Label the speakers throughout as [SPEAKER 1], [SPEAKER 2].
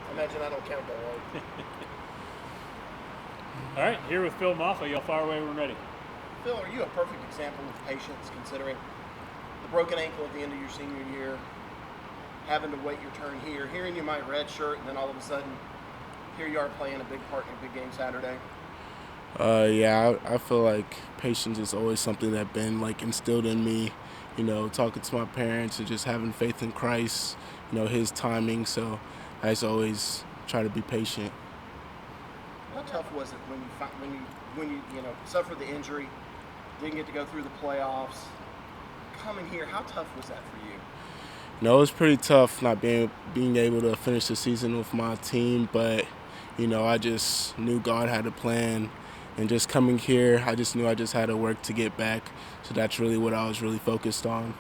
[SPEAKER 1] I imagine I don't count that hard.
[SPEAKER 2] All right, here with Phil Mafah. Y'all fire away when we're ready.
[SPEAKER 1] Phil, are you a perfect example of patience, considering the broken ankle at the end of your senior year, having to wait your turn here, hearing you might redshirt, and then all of a sudden, here you are playing a big part in a big game Saturday?
[SPEAKER 3] Yeah, I feel like patience is always something that been like instilled in me. Talking to my parents and just having faith in Christ. His timing. So I just always try to be patient.
[SPEAKER 1] How tough was it when you suffered the injury, didn't get to go through the playoffs, coming here? How tough was that for you?
[SPEAKER 3] It was pretty tough not being able to finish the season with my team, but I just knew God had a plan, and just coming here, I just knew I just had to work to get back. So that's really what I was really focused on.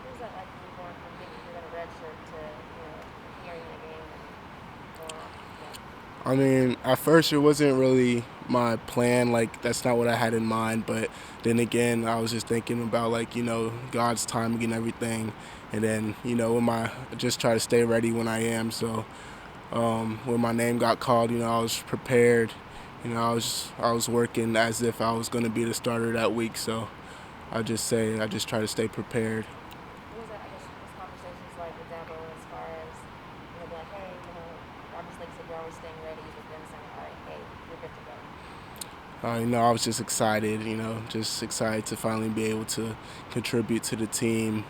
[SPEAKER 4] What was that like when you going from thinking you're going to redshirt to hearing the game and going off? Yeah.
[SPEAKER 3] I mean, at first it wasn't really my plan. Like, that's not what I had in mind. But then again, I was just thinking about God's timing and everything. And then I just try to stay ready when I am. So when my name got called, I was prepared. I was working as if I was going to be the starter that week. So I just try to stay prepared.
[SPEAKER 4] What was that, I guess, those conversations like with Dabo as far as, being like, hey, obviously, like you said, you're always staying ready, but then saying, all right, hey, you're good to go.
[SPEAKER 3] I was just excited, just excited to finally be able to contribute to the team.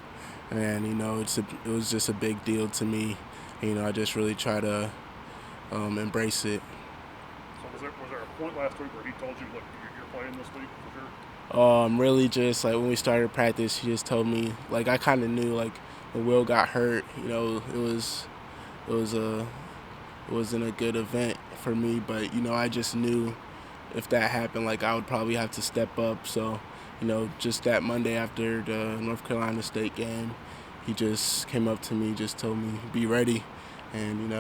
[SPEAKER 3] And, it was just a big deal to me. I just really try to embrace it.
[SPEAKER 5] So was there a point last week where he told you, look, you're playing this week for sure?
[SPEAKER 3] Really just like when we started practice, he just told me, like, I kind of knew, like, when Will got hurt, it wasn't a good event for me, but I just knew if that happened, like, I would probably have to step up. So just that Monday after the North Carolina State game, he just came up to me, just told me be ready, and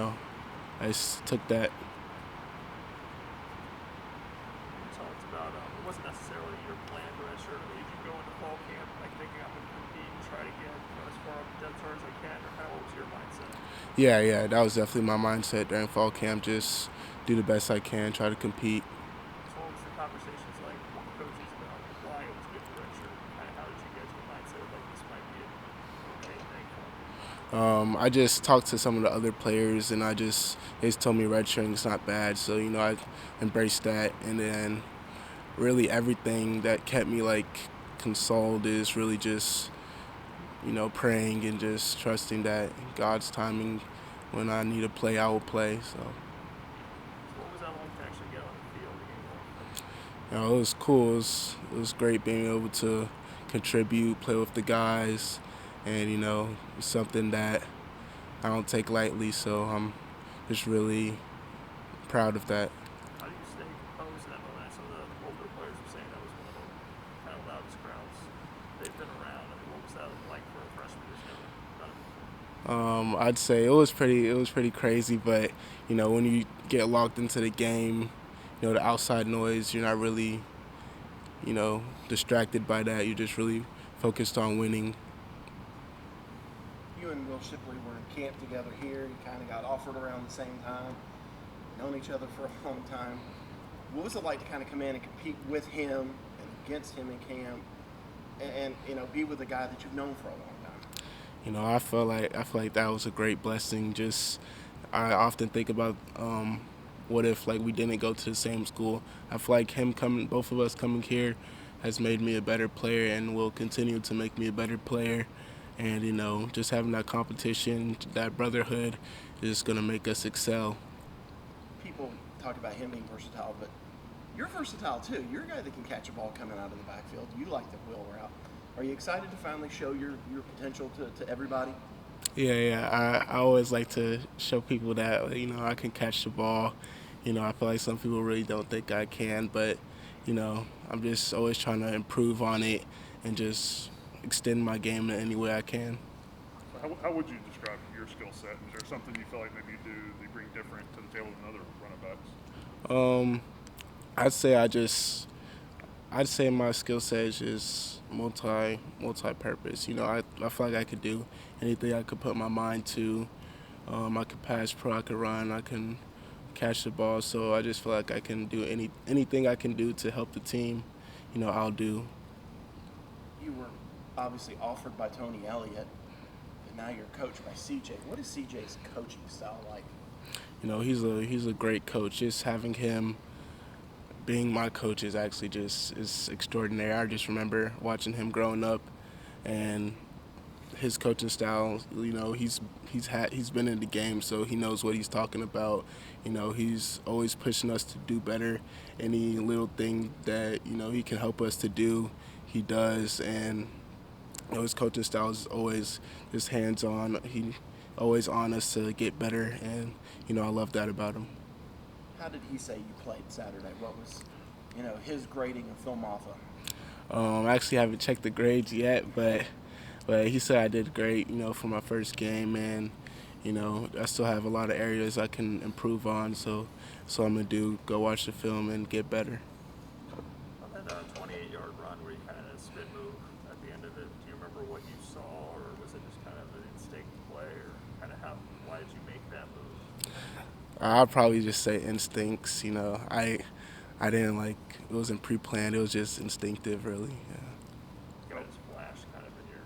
[SPEAKER 3] I just took that.
[SPEAKER 6] Talked about it wasn't necessarily your plan to redshirt. Did you go into fall camp like thinking I'm going to compete and try to get as far up the depth chart as I can, or kind of what was your mindset?
[SPEAKER 3] Yeah, that was definitely my mindset during fall camp. Just do the best I can, try to compete.
[SPEAKER 6] So what was the conversations like with the coaches about why it was good to redshirt? Kind of how did you get to the mindset of like this might be an okay thing for me?
[SPEAKER 3] I just talked to some of the other players, and they just told me redshirting is not bad. So I embraced that, and then really everything that kept me like consoled is really just praying and just trusting that God's timing, when I need to play, I will play. So
[SPEAKER 6] What was that like to actually get on the field again?
[SPEAKER 3] it was cool. It was great being able to contribute, play with the guys, and it's something that I don't take lightly. So I'm just really proud of that.
[SPEAKER 6] How do you stay composed in that moment? Some of the older players were saying that was one of the kind of loudest crowds they've been around. I mean, what was that like for a freshman who's never done it?
[SPEAKER 3] I'd say it was pretty crazy, but when you get locked into the game, the outside noise, you're not really distracted by that. You're just really focused on winning.
[SPEAKER 1] You and Will Shipley were in camp together here. You kind of got offered around the same time, known each other for a long time. What was it like to kind of come in and compete with him and against him in camp, and be with a guy that you've known for a long time?
[SPEAKER 3] I feel like that was a great blessing. Just I often think about what if like we didn't go to the same school. I feel like both of us coming here, has made me a better player and will continue to make me a better player. And just having that competition, that brotherhood, is gonna make us excel.
[SPEAKER 1] People talk about him being versatile, but you're versatile too. You're a guy that can catch a ball coming out of the backfield. You like the wheel route. Are you excited to finally show your potential to everybody?
[SPEAKER 3] Yeah. I always like to show people that I can catch the ball. I feel like some people really don't think I can, but I'm just always trying to improve on it and just extend my game in any way I can.
[SPEAKER 5] So how would you describe your skill set? Is there something you feel like maybe you do that you bring different to the table than other running backs?
[SPEAKER 3] Um, I'd say my skill set is just multi purpose. I feel like I could do anything I could put my mind to. I can pass pro, I can run, I can catch the ball. So I just feel like I can do anything I can do to help the team. I'll do.
[SPEAKER 1] You were obviously offered by Tony Elliott, and now you're coached by CJ. What is CJ's coaching style like?
[SPEAKER 3] He's a great coach. Just having him being my coach is actually just is extraordinary. I just remember watching him growing up, and his coaching style. He's been in the game, so he knows what he's talking about. He's always pushing us to do better. Any little thing that he can help us to do, he does. And his coaching style is always just hands-on. He always on us to get better, and I love that about him.
[SPEAKER 1] How did he say you played Saturday? What was, his grading of Phil Mafah?
[SPEAKER 3] I actually haven't checked the grades yet, but he said I did great, for my first game, and I still have a lot of areas I can improve on. So I'm gonna go watch the film and get better.
[SPEAKER 6] On that 28-yard run where you kind of had a spin move at the end of it, do you remember what you saw, or was it just kind of an instinct play, or kind of why did you make that move?
[SPEAKER 3] I'll probably just say instincts. I didn't it wasn't pre-planned. It was just instinctive, really. Yeah.
[SPEAKER 6] It just flashed kind of in your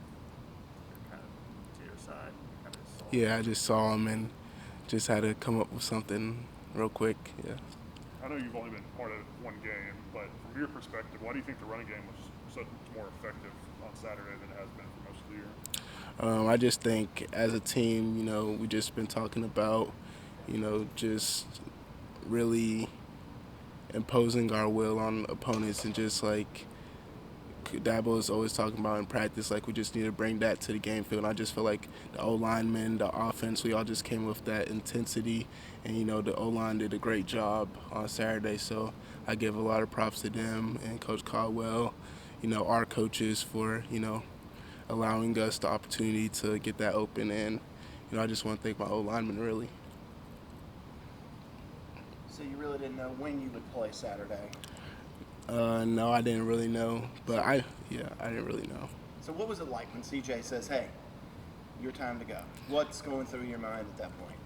[SPEAKER 6] kind of to your side. You kind of saw
[SPEAKER 3] Yeah, I just saw him and just had to come up with something real quick. Yeah.
[SPEAKER 5] I know you've only been part of one game, but from your perspective, why do you think the running game was so much more effective on Saturday than it has been for most of the year?
[SPEAKER 3] I just think as a team, we just been talking about, just really imposing our will on opponents, and just like Dabo is always talking about in practice, we just need to bring that to the game field. And I just feel like the O-linemen, the offense, we all just came with that intensity, and the O-line did a great job on Saturday. So I give a lot of props to them and Coach Caldwell, our coaches for allowing us the opportunity to get that open. And I just want to thank my O-linemen, really.
[SPEAKER 1] So you really didn't know when you would play Saturday?
[SPEAKER 3] No, I didn't really know, but I didn't really know.
[SPEAKER 1] So what was it like when CJ says, "Hey, your time to go"? What's going through your mind at that point?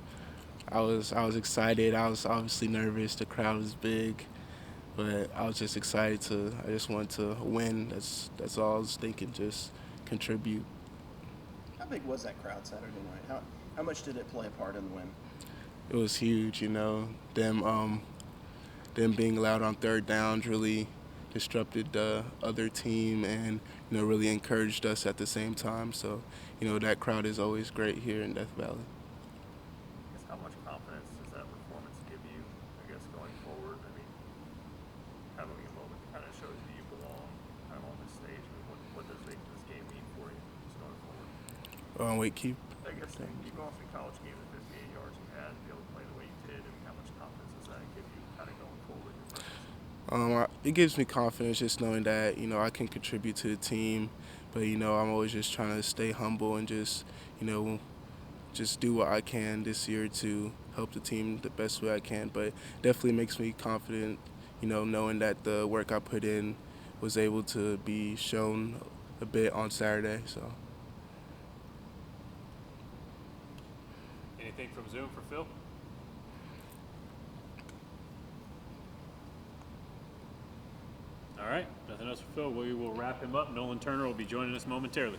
[SPEAKER 3] I was excited. I was obviously nervous. The crowd was big, but I was just excited I just wanted to win. That's all I was thinking, just contribute.
[SPEAKER 1] How big was that crowd Saturday night? How much did it play a part in the win?
[SPEAKER 3] It was huge, them being loud on third downs really disrupted the other team, and really encouraged us at the same time. So that crowd is always great here in Death Valley.
[SPEAKER 6] I guess how much confidence does that performance give you, I guess, going forward? I mean, having a moment that kind of shows you belong kind of on this stage. I mean, what does this game mean for you just going forward? I guess you go off the college game with 58 yards you had, be able to play the way you did. I mean, how much confidence does that give you kind of going forward in your practice?
[SPEAKER 3] It gives me confidence just knowing that I can contribute to the team, but I'm always just trying to stay humble and just just do what I can this year to help the team the best way I can. But definitely makes me confident, knowing that the work I put in was able to be shown a bit on Saturday. So.
[SPEAKER 2] Anything from Zoom for Phil? All right, nothing else for Phil. We will wrap him up. Nolan Turner will be joining us momentarily.